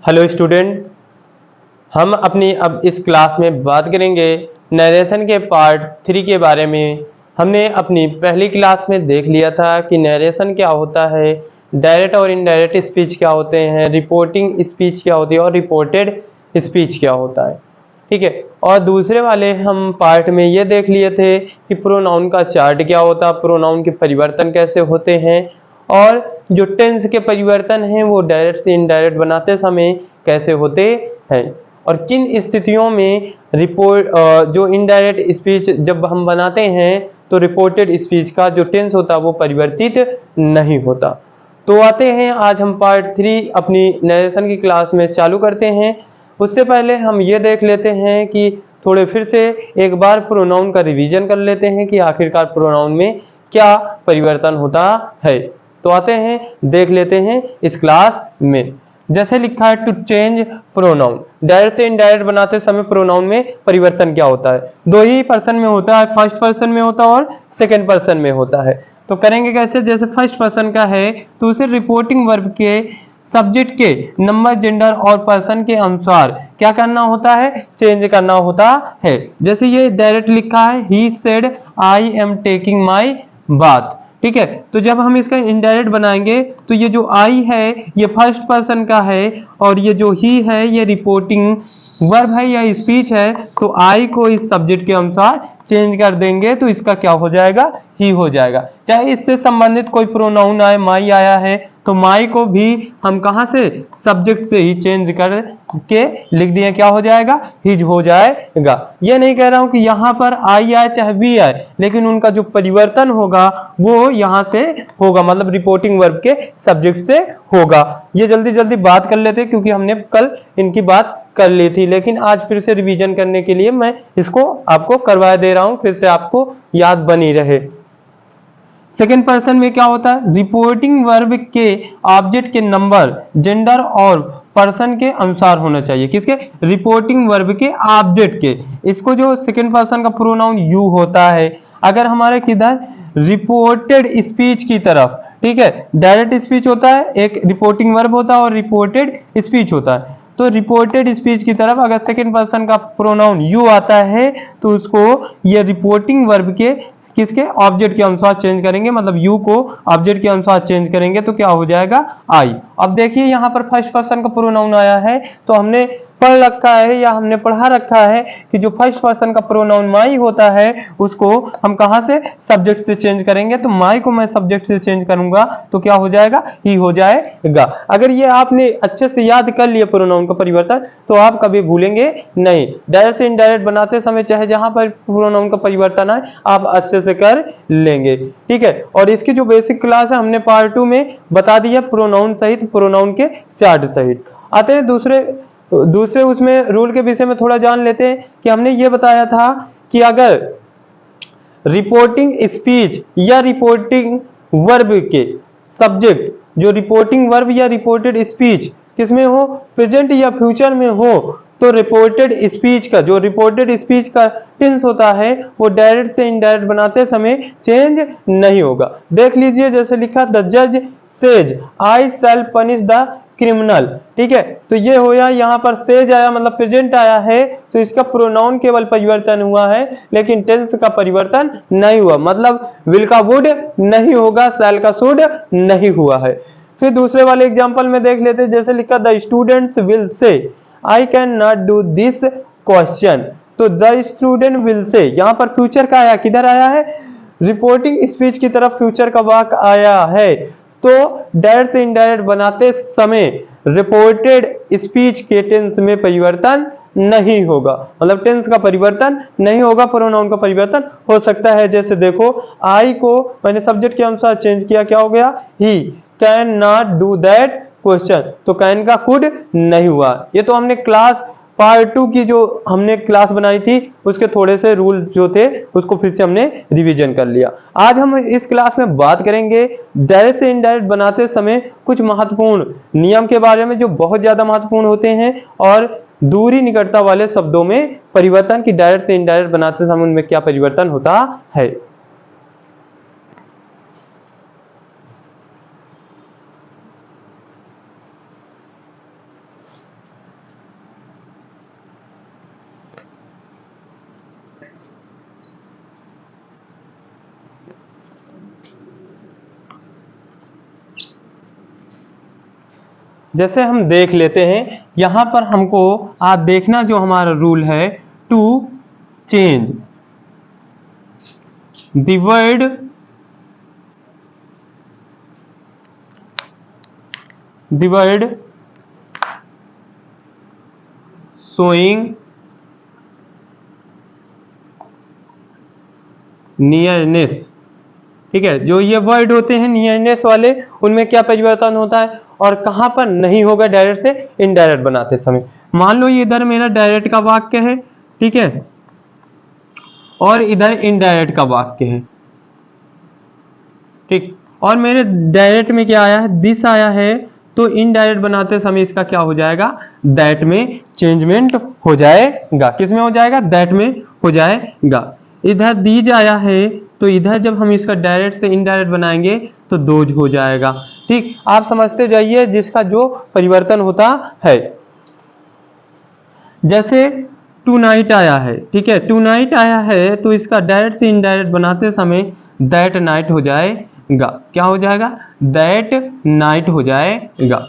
Hello student, हम अपनी अब इस क्लास में बात करेंगे नरेशन के पार्ट 3 के बारे में। हमने अपनी पहली क्लास में देख लिया था कि नरेशन क्या होता है, डायरेक्ट और इनडायरेक्ट स्पीच क्या होते हैं, रिपोर्टिंग स्पीच क्या होती है और रिपोर्टेड स्पीच क्या होता है। ठीक है। और दूसरे वाले हम पार्ट में ये देख लिए थे कि प्रोनाउन का चार्ट क्या होता है, प्रोनाउन के परिवर्तन कैसे होते हैं और जो टेंस के परिवर्तन हैं वो डायरेक्ट से इनडायरेक्ट बनाते समय कैसे होते हैं और किन स्थितियों में रिपोर्ट जो इनडायरेक्ट स्पीच जब हम बनाते हैं तो रिपोर्टेड स्पीच का जो टेंस होता है वो परिवर्तित नहीं होता। तो आते हैं आज हम पार्ट 3 अपनी नरेशन की क्लास में चालू करते हैं। उससे पहले हम ये देख लेते हैं कि थोड़े फिर से एक बार प्रोनाउन का रिवीजन कर लेते हैं कि आखिरकार प्रोनाउन में क्या परिवर्तन होता है। तो आते हैं देख लेते हैं इस क्लास में। जैसे लिखा है टू चेंज प्रोनाउन, डायरेक्ट से इनडायरेक्ट बनाते समय प्रोनाउन में परिवर्तन क्या होता है। दो ही पर्सन में होता है, फर्स्ट पर्सन में होता है और सेकंड पर्सन में होता है। तो करेंगे कैसे, जैसे फर्स्ट पर्सन का है तो उसे रिपोर्टिंग वर्ब के सब्जेक्ट के नंबर, जेंडर और पर्सन के अनुसार क्या करना होता है, चेंज करना होता है। जैसे ये डायरेक्ट लिखा है he said I am taking my bath. ठीक है, तो जब हम इसका इनडायरेक्ट बनाएंगे तो ये जो आई है ये फर्स्ट पर्सन का है और ये जो ही है ये रिपोर्टिंग वर्ब है या स्पीच है। तो आई को इस सब्जेक्ट के अनुसार चेंज कर देंगे तो इसका क्या हो जाएगा, ही हो जाएगा। चाहे इससे संबंधित कोई प्रोनाउन आए, माई आया है तो माई को भी हम कहां से, सब्जेक्ट से ही चेंज कर के लिख दिए, क्या हो जाएगा, हिज हो जाएगा। ये नहीं कह रहा हूं कि यहां पर आई आए चाहे बी आए, लेकिन उनका जो परिवर्तन होगा वो यहां से होगा, मतलब रिपोर्टिंग वर्ब के सब्जेक्ट से होगा। ये जल्दी जल्दी बात कर लेते क्योंकि हमने कल इनकी बात कर ली थी, लेकिन आज फिर से रिवीजन करने के लिए मैं इसको आपको करवा दे रहा हूं, फिर से आपको याद बनी रहे। सेकेंड पर्सन में क्या होता है, रिपोर्टिंग वर्ब के ऑब्जेक्ट के नंबर, जेंडर और पर्सन के अनुसार होना चाहिए। किसके, रिपोर्टिंग वर्ब के ऑब्जेक्ट के। इसको जो सेकेंड पर्सन का प्रोनाउन यू होता है, अगर हमारे किधर रिपोर्टेड स्पीच की तरफ, ठीक है, डायरेक्ट स्पीच होता है, एक रिपोर्टिंग वर्ब होता है और रिपोर्टेड स्पीच होता है। तो रिपोर्टेड स्पीच की तरफ अगर सेकेंड पर्सन का प्रोनाउन यू आता है तो उसको ये रिपोर्टिंग वर्ब के किसके, ऑब्जेक्ट के अनुसार चेंज करेंगे, मतलब यू को ऑब्जेक्ट के अनुसार चेंज करेंगे तो क्या हो जाएगा, आई। अब देखिए यहाँ पर फर्स्ट पर्सन का प्रोनाउन आया है तो हमने पढ़ रखा है या हमने पढ़ा रखा है कि जो फर्स्ट पर्सन का प्रोनाउन माई होता है उसको हम कहां से, सब्जेक्ट से चेंज करेंगे। तो माई को मैं सब्जेक्ट से चेंज करूंगा तो क्या हो जाएगा, ही हो जाएगा। अगर ये आपने अच्छे से याद कर लिया प्रोनाउन का परिवर्तन तो आप कभी भूलेंगे नहीं। डायरेक्ट से इनडायरेक्ट बनाते समय चाहे जहां पर प्रोनाउन का परिवर्तन है आप अच्छे से कर लेंगे। ठीक है, और इसकी जो बेसिक क्लास है हमने पार्ट 2 में बता दिया, प्रोनाउन सहित, प्रोनाउन के चार्ट सहित। आते हैं दूसरे उसमें रूल के विषय में थोड़ा जान लेते हैं कि हमने ये बताया था कि अगर रिपोर्टिंग स्पीच या रिपोर्टिंग वर्ब के सब्जेक्ट, जो रिपोर्टिंग वर्ब या रिपोर्टेड स्पीच किसमें हो, प्रेजेंट या फ्यूचर में हो, तो रिपोर्टेड स्पीच का, जो रिपोर्टेड स्पीच का टेंस होता है वो डायरेक्ट से इनडायरेक्ट बनाते समय चेंज नहीं होगा। देख लीजिए जैसे लिखा, द जज says I shall punish the criminal. ठीक है, तो ये होया, यहाँ पर सेज आया मतलब प्रेजेंट आया है तो इसका प्रोनाउन केवल परिवर्तन हुआ है लेकिन टेंस का परिवर्तन नहीं हुआ, मतलब विल का वुड नहीं होगा, शैल का शुड नहीं हुआ है। फिर दूसरे वाले एग्जांपल में देख लेते हैं, जैसे लिखा, the students will say I can not do this question. तो द स्टूडेंट विल से, यहाँ पर फ्यूचर का आया, किधर आया है, रिपोर्टिंग स्पीच की तरफ फ्यूचर का वाक आया है। तो डायरेक्ट से इनडायरेक्ट बनाते समय रिपोर्टेड स्पीच के टेंस में परिवर्तन नहीं होगा, मतलब टेंस का परिवर्तन नहीं होगा, प्रोनाउन का परिवर्तन हो सकता है। जैसे देखो, आई को मैंने सब्जेक्ट के अनुसार चेंज किया, क्या हो गया, he can not do that question, तो कैन का कुड नहीं हुआ। ये तो हमने क्लास पार्ट 2 की जो हमने क्लास बनाई थी उसके थोड़े से रूल जो थे उसको फिर से हमने रिवीजन कर लिया। आज हम इस क्लास में बात करेंगे डायरेक्ट से इनडायरेक्ट बनाते समय कुछ महत्वपूर्ण नियम के बारे में जो बहुत ज्यादा महत्वपूर्ण होते हैं और दूरी निकटता वाले शब्दों में परिवर्तन की, डायरेक्ट से इनडायरेक्ट बनाते समय उनमें क्या परिवर्तन होता है। जैसे हम देख लेते हैं, यहां पर हमको आज देखना जो हमारा रूल है, to change the word showing nearness. ठीक है, जो ये वर्ड होते हैं नियरनेस वाले, उनमें क्या परिवर्तन होता है और कहां पर नहीं होगा डायरेक्ट से इनडायरेक्ट बनाते समय। मान लो इधर मेरा डायरेक्ट का वाक्य है, ठीक है, और इधर इनडायरेक्ट का वाक्य है। ठीक, और मेरे डायरेक्ट में क्या आया है, दिस आया है, तो इनडायरेक्ट बनाते समय इसका क्या हो जाएगा, दैट में चेंजमेंट हो जाएगा। किस में हो जाएगा, दैट में हो जाएगा। इधर दीज आया है, तो इधर जब हम इसका डायरेक्ट से इनडायरेक्ट बनाएंगे तो दोज हो जाएगा। ठीक, आप समझते जाइए जिसका जो परिवर्तन होता है। जैसे टू नाइट आया है, ठीक है, टू नाइट आया है, तो इसका डायरेक्ट से इनडायरेक्ट बनाते समय दैट नाइट हो जाएगा। क्या हो जाएगा, दैट नाइट हो जाएगा।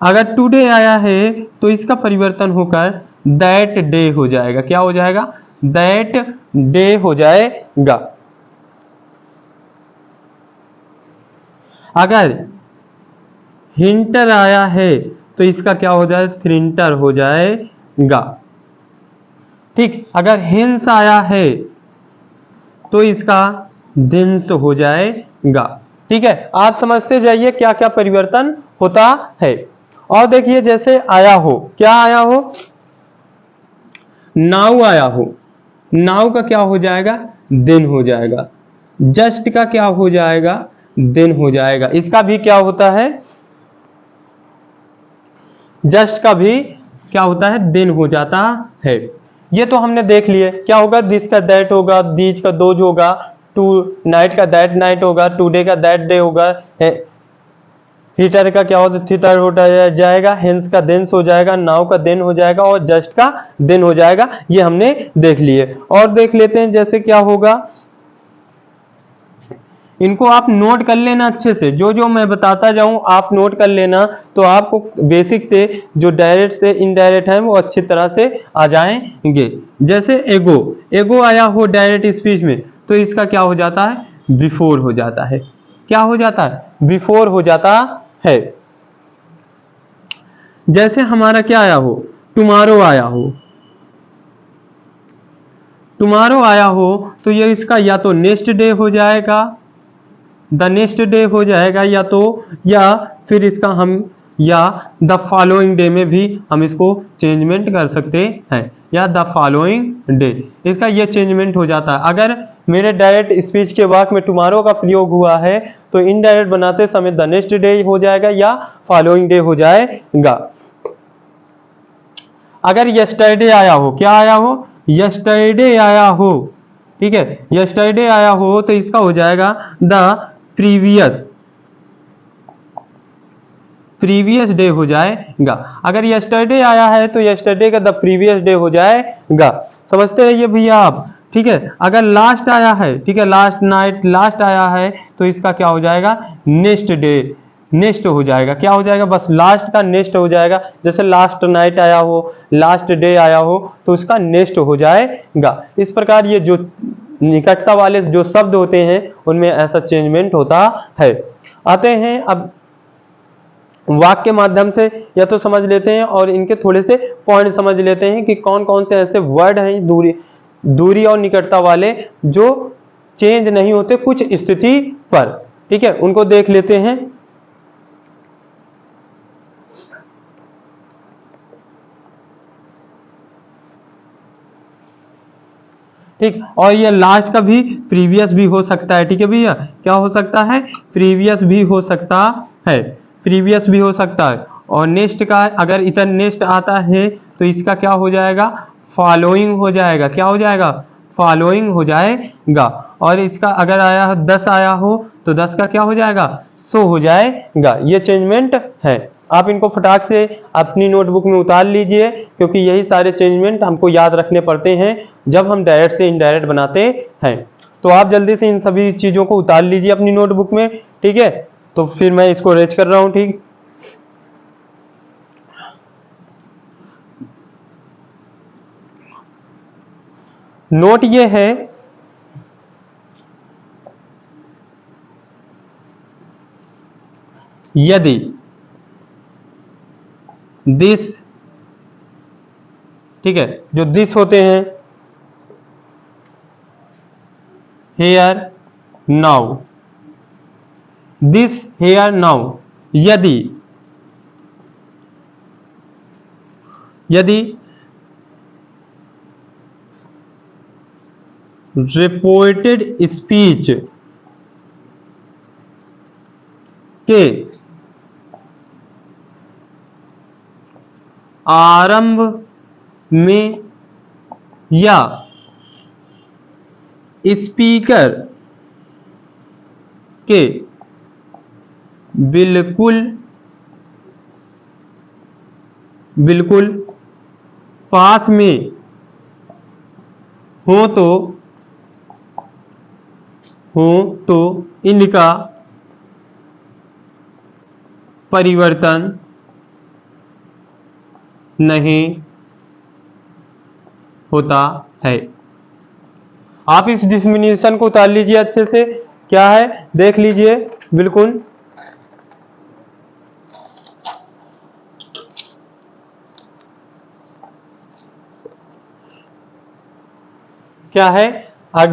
अगर टुडे आया है तो इसका परिवर्तन होकर दैट डे हो जाएगा। क्या हो जाएगा, दैट डे हो जाएगा। अगर हिंटर आया है तो इसका क्या हो जाए, थ्रिंटर हो जाएगा। ठीक, अगर हिंस आया है तो इसका दिन्स हो जाएगा। ठीक है, आप समझते जाइए क्या क्या परिवर्तन होता है। और देखिए जैसे आया हो, क्या आया हो, नाउ आया हो, नाउ का क्या हो जाएगा, दिन हो जाएगा। जस्ट का क्या हो जाएगा, दिन हो जाएगा। इसका भी क्या होता है, जस्ट का भी क्या होता है, दिन हो जाता है। ये तो हमने देख लिए। क्या होगा, दिस का दैट होगा, दीज का दोज होगा, टू नाइट का दैट नाइट होगा, टुडे का दैट डे होगा, हीटर का क्या होता है, थीटर हो जाएगा, हेंस का देंस हो जाएगा, नाउ का दिन हो जाएगा और जस्ट का दिन हो जाएगा। ये हमने देख लिए। और देख लेते हैं जैसे क्या होगा, इनको आप नोट कर लेना अच्छे से, जो जो मैं बताता जाऊं आप नोट कर लेना, तो आपको बेसिक से जो डायरेक्ट से इनडायरेक्ट है वो अच्छी तरह से आ जाएंगे। जैसे एगो, एगो आया हो डायरेक्ट स्पीच में, तो इसका क्या हो जाता है, बिफोर हो जाता है। क्या हो जाता है, बिफोर हो जाता है। जैसे हमारा क्या आया हो, टुमारो आया हो, टुमारो आया हो, तो ये इसका या तो नेक्स्ट डे हो जाएगा, द नेक्स्ट डे हो जाएगा, या तो, या फिर इसका हम या द फॉलोइंग डे में भी हम इसको चेंजमेंट कर सकते हैं, या द फॉलोइंग डे, इसका ये चेंजमेंट हो जाता है। अगर मेरे डायरेक्ट स्पीच के वाक्य में टुमारो का प्रयोग हुआ है तो इनडायरेक्ट बनाते समय द नेक्स्ट डे हो जाएगा या फॉलोइंग डे हो जाएगा। अगर यस्टरडे आया हो, क्या आया हो, यस्टरडे आया हो, ठीक है, यस्टरडे आया हो, तो इसका हो जाएगा द प्रीवियस डे हो जाएगा। अगर यस्टरडे आया है तो यस्टरडे का द प्रीवियस डे हो जाएगा। समझते रहिए भैया आप। ठीक है, अगर लास्ट आया है, ठीक है, लास्ट नाइट लास्ट आया है, तो इसका क्या हो जाएगा, नेक्स्ट डे, नेक्स्ट हो जाएगा। क्या हो जाएगा, बस लास्ट का नेक्स्ट हो जाएगा। जैसे लास्ट नाइट आया हो, लास्ट डे आया हो, तो उसका नेक्स्ट हो जाएगा। इस प्रकार ये जो निकटता वाले जो शब्द होते हैं उनमें ऐसा चेंजमेंट होता है। आते हैं अब वाक्य के माध्यम से, या तो समझ लेते हैं और इनके थोड़े से पॉइंट समझ लेते हैं कि कौन कौन से ऐसे वर्ड हैं दूरी और निकटता वाले जो चेंज नहीं होते कुछ स्थिति पर। ठीक है, उनको देख लेते हैं। ठीक, और ये लास्ट का भी प्रीवियस भी हो सकता है। ठीक है भैया, क्या हो सकता है, प्रीवियस भी हो सकता है, प्रीवियस भी हो सकता है। और नेक्स्ट का अगर इधर नेक्स्ट आता है तो इसका क्या हो जाएगा, फॉलोइंग हो जाएगा। क्या हो जाएगा, फॉलोइंग हो जाएगा। और इसका अगर आया हो 10 आया हो तो 10 का क्या हो जाएगा, सो हो जाएगा। ये चेंजमेंट है। आप इनको फटाक से अपनी नोटबुक में उतार लीजिए, क्योंकि यही सारे चेंजमेंट हमको याद रखने पड़ते हैं जब हम डायरेक्ट से इनडायरेक्ट बनाते हैं। तो आप जल्दी से इन सभी चीज़ों को उतार लीजिए अपनी नोटबुक में। ठीक है, तो फिर मैं इसको रेज कर रहा हूँ। ठीक, नोट ये है यदि दिस, ठीक है, जो दिस होते हैं, here now, this here now, यदि रिपोर्टेड स्पीच के आरंभ में या स्पीकर के बिल्कुल पास में हो तो इनका परिवर्तन नहीं होता है। आप इस डिस्क्रिमिनेशन को उतार लीजिए अच्छे से, क्या है देख लीजिए बिल्कुल। क्या है,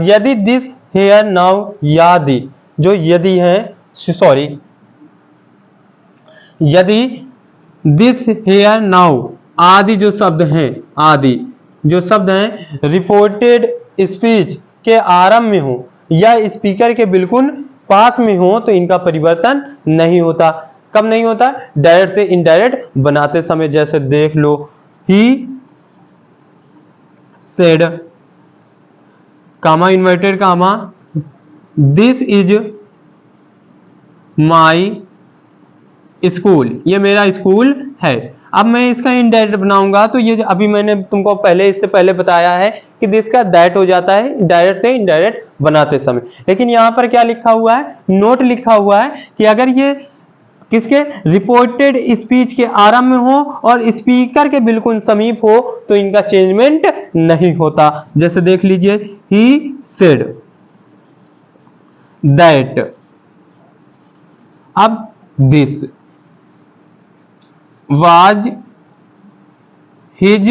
यदि दिस हेयर नाउ, यदि, जो यदि है, सॉरी, यदि दिस हेयर नाउ, आदि जो शब्द हैं, आदि जो शब्द हैं रिपोर्टेड स्पीच के आरंभ में हो या स्पीकर के बिल्कुल पास में हो तो इनका परिवर्तन नहीं होता। कब नहीं होता? डायरेक्ट से इनडायरेक्ट बनाते समय। जैसे देख लो, he said, comma inverted comma, this is my school, ये मेरा स्कूल है। अब मैं इसका इनडायरेक्ट बनाऊंगा तो ये अभी मैंने तुमको पहले, इससे पहले बताया है कि दिस का दैट हो जाता है डायरेक्ट से इनडायरेक्ट बनाते समय। लेकिन यहां पर क्या लिखा हुआ है, नोट लिखा हुआ है कि अगर ये किसके, रिपोर्टेड स्पीच के आरंभ में हो और स्पीकर के बिल्कुल समीप हो तो इनका चेंजमेंट नहीं होता। जैसे देख लीजिए, ही सेड दैट, अब दिस वाज हिज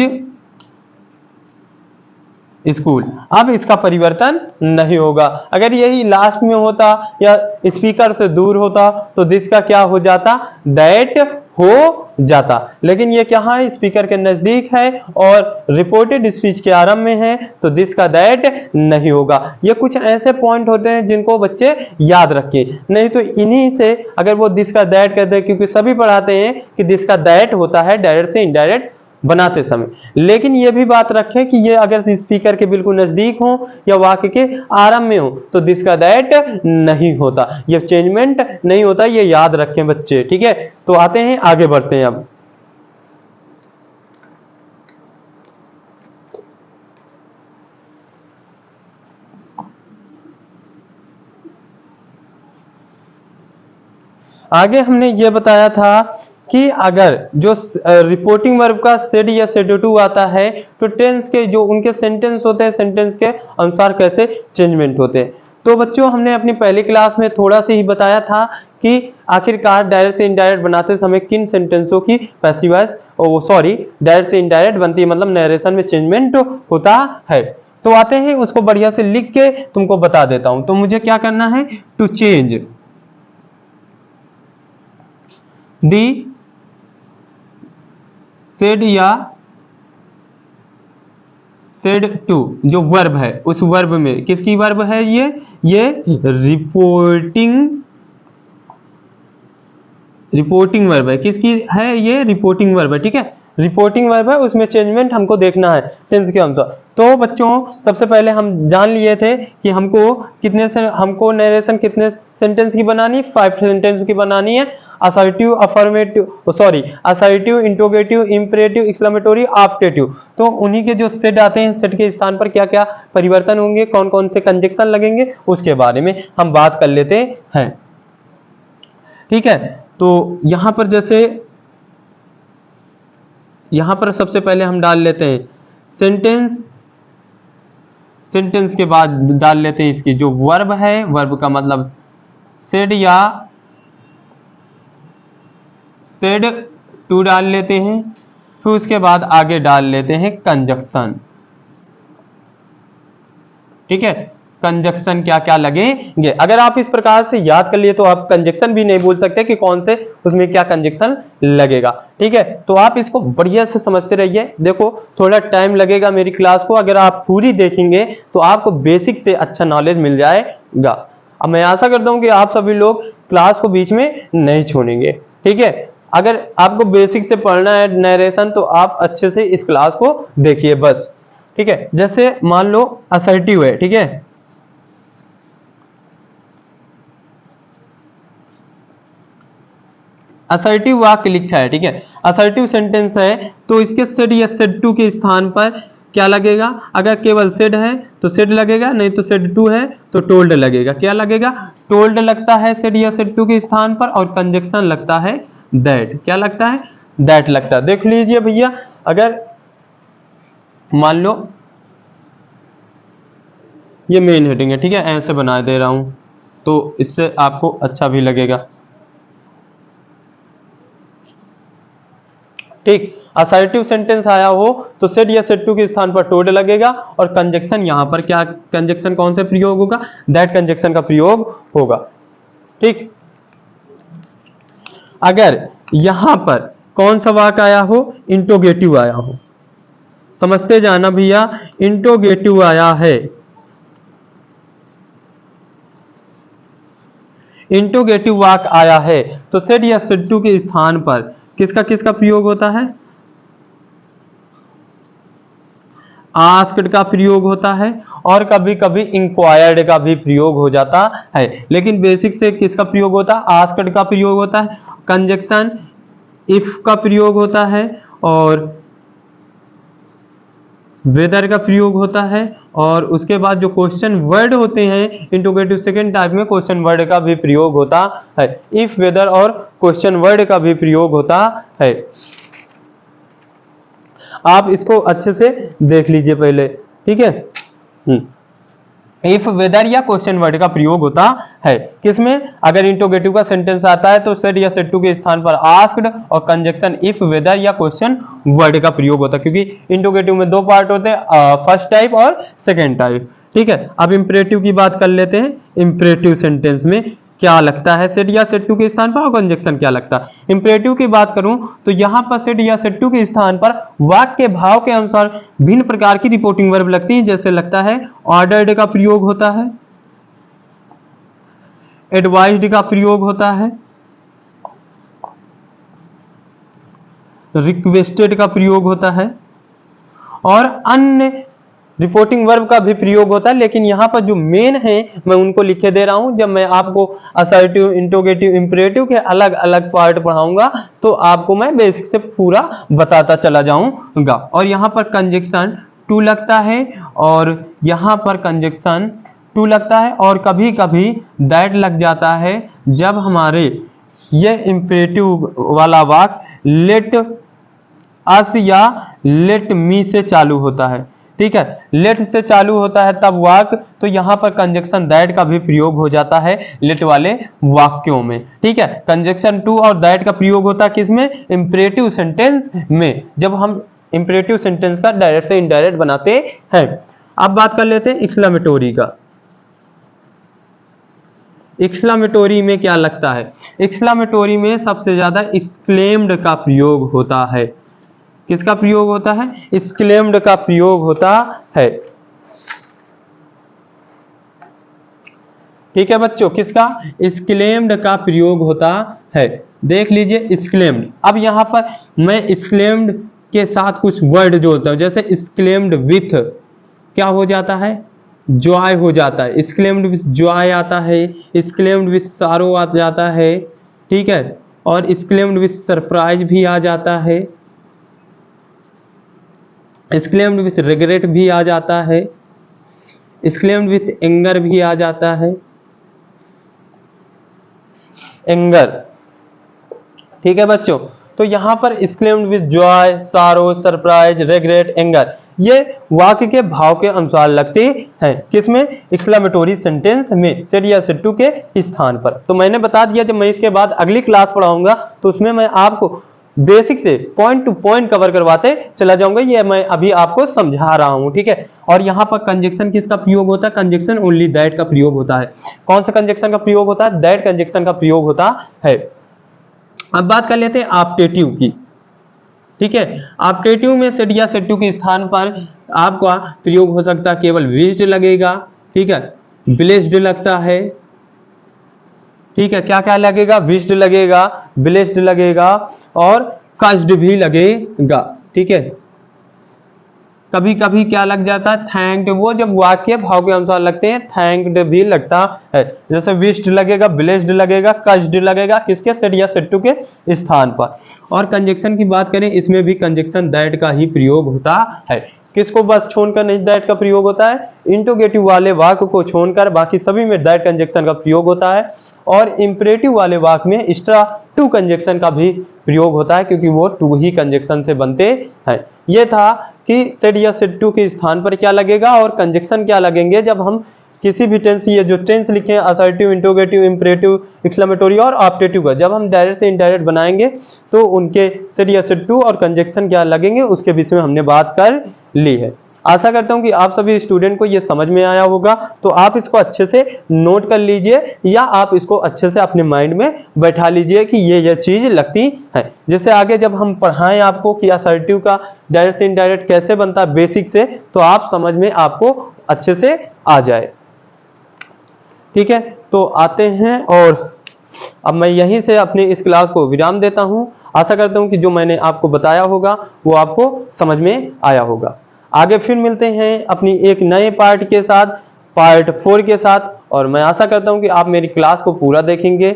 स्कूल, अब इसका परिवर्तन नहीं होगा। अगर यही लास्ट में होता या स्पीकर से दूर होता तो दिस का क्या हो जाता, दैट हो जाता। लेकिन ये क्या है, स्पीकर के नजदीक है और रिपोर्टेड स्पीच के आरंभ में है तो दिस का दैट नहीं होगा। ये कुछ ऐसे पॉइंट होते हैं जिनको बच्चे याद रखें, नहीं तो इन्हीं से अगर वो दिस का दैट कहते हैं, क्योंकि सभी पढ़ाते हैं कि दिस का दैट होता है डायरेक्ट से इनडायरेक्ट बनाते समय। लेकिन ये भी बात रखें कि ये अगर स्पीकर के बिल्कुल नजदीक हो या वाक्य के आरंभ में हो तो दिस का दैट नहीं होता, ये चेंजमेंट नहीं होता, ये याद रखें बच्चे, ठीक है। तो आते हैं, आगे बढ़ते हैं। अब आगे हमने ये बताया था कि अगर जो रिपोर्टिंग वर्ब का सेड या सेड टू आता है तो टेंस के जो उनके सेंटेंस होते हैं, सेंटेंस के अनुसार कैसे चेंजमेंट होते हैं। तो बच्चों हमने अपनी पहली क्लास में थोड़ा सा ही बताया था कि आखिरकार डायरेक्ट से इनडायरेक्ट बनाते समय किन सेंटेंसों की पैसिव वॉइस, सॉरी, डायरेक्ट से इनडायरेक्ट बनती है, मतलब नरेशन में चेंजमेंट होता है। तो आते हैं, उसको बढ़िया से लिख के तुमको बता देता हूं। तो मुझे क्या करना है, टू चेंज दी सेड या सेड टू, जो वर्ब है उस वर्ब में, किसकी वर्ब है ये रिपोर्टिंग वर्ब है। किसकी है ये, रिपोर्टिंग वर्ब है, ठीक है, रिपोर्टिंग वर्ब है, उसमें चेंजमेंट हमको देखना है टेंस के अनुसार। तो बच्चों सबसे पहले हम जान लिए थे कि हमको नरेशन कितने सेंटेंस की बनानी, 5 सेंटेंस की बनानी है। Assertive, affirmative, sorry, assertive, interrogative, imperative, exclamatory, optative. तो उन्हीं के जो सेट आते हैं, सेट के स्थान पर क्या क्या परिवर्तन होंगे, कौन कौन से कंजक्शन लगेंगे, उसके बारे में हम बात कर लेते हैं, ठीक है। तो यहां पर जैसे, यहां पर सबसे पहले हम डाल लेते हैं सेंटेंस सेंटेंस के बाद डाल लेते हैं इसकी जो वर्ब है, वर्ब का मतलब सेड या सेड टू डाल लेते हैं। फिर उसके बाद आगे डाल लेते हैं कंजक्शन। ठीक है, कंजक्शन क्या क्या लगेंगे। अगर आप इस प्रकार से याद कर लिए तो आप कंजक्शन भी नहीं भूल सकते कि कौन से उसमें क्या कंजक्शन लगेगा। ठीक है, तो आप इसको बढ़िया से समझते रहिए। देखो थोड़ा टाइम लगेगा मेरी क्लास को, अगर आप पूरी देखेंगे तो आपको बेसिक से अच्छा नॉलेज मिल जाएगा। अब मैं आशा करता हूं कि आप सभी लोग क्लास को बीच में नहीं छोड़ेंगे। ठीक है, अगर आपको बेसिक से पढ़ना है नरेशन तो आप अच्छे से इस क्लास को देखिए बस। ठीक है, जैसे मान लो असर्टिव है। ठीक है, असर्टिव वाक्य लिखा है। ठीक है, असर्टिव सेंटेंस है तो इसके सेड या सेड टू के स्थान पर क्या लगेगा। अगर केवल सेड है तो सेड लगेगा, नहीं तो सेड टू है तो टोल्ड लगेगा। क्या लगेगा, टोल्ड लगता है सेड या सेड टू के स्थान पर, और कंजक्शन लगता है दैट। क्या लगता है, दैट लगता है। देख लीजिए भैया, अगर मान लो ये मेन हेडिंग है। ठीक है, ऐसे बना दे रहा हूं तो इससे आपको अच्छा भी लगेगा। ठीक, असर्टिव सेंटेंस आया हो तो सेड या सेड टू के स्थान पर टोड लगेगा, और कंजक्शन यहां पर क्या, कंजक्शन कौन से प्रयोग होगा, दैट कंजक्शन का प्रयोग होगा। ठीक, अगर यहां पर कौन सा वाक्य आया हो, इंटरोगेटिव आया हो, समझते जाना भैया, इंटरोगेटिव आया है, इंटरोगेटिव वाक्य आया है तो सेड या सेड टू के स्थान पर किसका किसका प्रयोग होता है, आस्क्ड का प्रयोग होता है, और कभी कभी इंक्वायर्ड का भी प्रयोग हो जाता है। लेकिन बेसिक से किसका प्रयोग होता है, आस्क्ड का प्रयोग होता है। कंजक्शन इफ का प्रयोग होता है, और वेदर का प्रयोग होता है, और उसके बाद जो क्वेश्चन वर्ड होते हैं इंटरोगेटिव सेकंड टाइप में क्वेश्चन वर्ड का भी प्रयोग होता है। इफ, वेदर और क्वेश्चन वर्ड का भी प्रयोग होता है। आप इसको अच्छे से देख लीजिए पहले। ठीक है, इफ, वेदर या क्वेश्चन वर्ड का प्रयोग होता है किसमें, अगर इंटरोगेटिव का सेंटेंस आता है तो सेड या सेड टू के स्थान पर आस्क्ड, और कंजक्शन इफ, वेदर या क्वेश्चन वर्ड का प्रयोग होता है, क्योंकि इंटरोगेटिव में दो पार्ट होते हैं, फर्स्ट टाइप और सेकेंड टाइप। ठीक है, अब इंपरेटिव की बात कर लेते हैं। इंपरेटिव सेंटेंस में क्या लगता है, सेड या सेड टू के स्थान पर, और कंजक्शन क्या लगता है। इंपरेटिव की बात करूं तो यहां पर सेड या सेड टू के स्थान पर वाक्य के भाव के अनुसार भिन्न प्रकार की रिपोर्टिंग वर्ब लगती है। जैसे लगता है ऑर्डर्ड का प्रयोग होता है, एडवाइज्ड का प्रयोग होता है, रिक्वेस्टेड का प्रयोग होता है, और अन्य रिपोर्टिंग वर्ब का भी प्रयोग होता है। लेकिन यहां पर जो मेन है मैं उनको लिखे दे रहा हूं। जब मैं आपको असर्टिव, इंटरोगेटिव, इंपरेटिव के अलग अलग पार्ट पढ़ाऊंगा तो आपको मैं बेसिक से पूरा बताता चला जाऊंगा। और यहां पर कंजक्शन टू लगता है, और यहां पर कंजक्शन टू लगता है, और कभी कभी दैट लग जाता है जब हमारे ये इंपरेटिव वाला वाक्य लेट अस या लेट मी से चालू होता है। ठीक है, लेट से चालू होता है तब वाक्य, तो यहां पर कंजक्शन दैट का भी प्रयोग हो जाता है लेट वाले वाक्यों में। ठीक है, कंजक्शन टू और दैट का प्रयोग होता है किसमें, इंपरेटिव सेंटेंस में, जब हम इंपरेटिव सेंटेंस का डायरेक्ट से इनडायरेक्ट बनाते हैं। अब बात कर लेते हैं एक्सक्लेमेटोरी का। एक्सक्लेमेटोरी में क्या लगता है, एक्सक्लेमेटोरी में सबसे ज्यादा एक्सक्लेम्ड का प्रयोग होता है। किसका प्रयोग होता है, एक्सक्लेम्ड का प्रयोग होता है। ठीक है बच्चों, किसका, एक्सक्लेम्ड का प्रयोग होता है। देख लीजिए एक्सक्लेम्ड। अब यहां पर मैं एक्सक्लेम्ड के साथ कुछ वर्ड जोड़ता हूं, जैसे एक्सक्लेम्ड विथ क्या हो जाता है, जॉय हो जाता है। एक्सक्लेम्ड विथ जॉय आता है, एक्सक्लेम्ड विथ सारो आ जाता है। ठीक है, और एक्सक्लेम्ड विथ सरप्राइज भी आ जाता है, एक्सक्लेम्ड विथ रिग्रेट भी आ जाता है, एक्सक्लेम्ड विथ एंगर भी आ जाता है, एंगर। ठीक है बच्चों, तो यहां पर एक्सक्लेम्ड विथ जॉय, सारो, सरप्राइज, रिग्रेट, एंगर, ये वाक्य के भाव के अनुसार लगते हैं। किसमें? एक्सक्लेमेटोरी सेंटेंस में सेड या सेड टू के स्थान पर। तो मैंने बता दिया, जब मैं इसके बाद अगली क्लास पढ़ाऊंगा तो उसमें मैं आपको बेसिक से पॉइंट टू पॉइंट कवर करवाते चला जाऊंगा। ये मैं अभी आपको समझा रहा हूं, ठीक है। और यहाँ पर कंजक्शन किसका प्रयोग होता है? कंजक्शन ओनली दैट का प्रयोग होता है। कौन सा कंजक्शन का प्रयोग होता है? दैट कंजक्शन का प्रयोग होता है। अब बात कर लेते हैं ऑप्टेटिव की, ठीक है। ऑप्टेटिव में सेड या सेड टू के स्थान पर आपका प्रयोग हो सकता है केवल विज्ड लगेगा, ठीक है, ब्लेस्ड लगता है, ठीक है। क्या क्या लगेगा? विज्ड लगेगा, ब्लेस्ड लगेगा और कस्ड भी लगेगा, ठीक है। कभी कभी क्या लग जाता है? थैंक्ड, वो जब वाक्य भाव के अनुसार लगते हैं थैंक्ड भी लगता है। जैसे विश्ड लगेगा, ब्लेस्ड लगेगा, कस्ड लगेगा, किसके? सेड या सेड टू के स्थान पर। और कंजक्शन की बात करें, इसमें भी कंजक्शन दैट का ही प्रयोग होता है। किसको बस छोड़कर नहीं दैट का प्रयोग होता है? इंटरोगेटिव वाले वाक्य को छोड़कर बाकी सभी में दैट कंजक्शन का प्रयोग होता है। और इंपरेटिव वाले वाक्य में एक्स्ट्रा टू कंजक्शन का भी प्रयोग होता है, क्योंकि वो टू ही कंजक्शन से बनते हैं। ये था कि सेड या सेड टू के स्थान पर क्या लगेगा और कंजक्शन क्या लगेंगे जब हम किसी भी टेंस, ये जो टेंस लिखे हैं असर्टिव, इंटरोगेटिव, इंपरेटिव, एक्सक्लेमेटोरी और ऑप्टेटिव का, जब हम डायरेक्ट से इनडायरेक्ट बनाएंगे तो उनके सेड या सेड टू और कंजक्शन क्या लगेंगे उसके विषय में हमने बात कर ली है। आशा करता हूं कि आप सभी स्टूडेंट को ये समझ में आया होगा। तो आप इसको अच्छे से नोट कर लीजिए या आप इसको अच्छे से अपने माइंड में बैठा लीजिए कि ये चीज लगती है। जैसे आगे जब हम पढ़ाएं आपको कि असर्टिव का डायरेक्ट से इनडायरेक्ट कैसे बनता है बेसिक से, तो आप समझ में आपको अच्छे से आ जाए, ठीक है। तो आते हैं और अब मैं यहीं से अपनी इस क्लास को विराम देता हूं। आशा करता हूं कि जो मैंने आपको बताया होगा वो आपको समझ में आया होगा। आगे फिर मिलते हैं अपनी एक नए पार्ट के साथ, पार्ट 4 के साथ। और मैं आशा करता हूं कि आप मेरी क्लास को पूरा देखेंगे।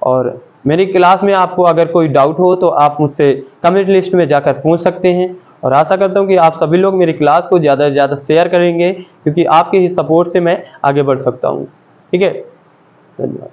और मेरी क्लास में आपको अगर कोई डाउट हो तो आप मुझसे कमेंट लिस्ट में जाकर पूछ सकते हैं। और आशा करता हूं कि आप सभी लोग मेरी क्लास को ज़्यादा से ज़्यादा शेयर करेंगे, क्योंकि आपके ही सपोर्ट से मैं आगे बढ़ सकता हूं, ठीक है। धन्यवाद।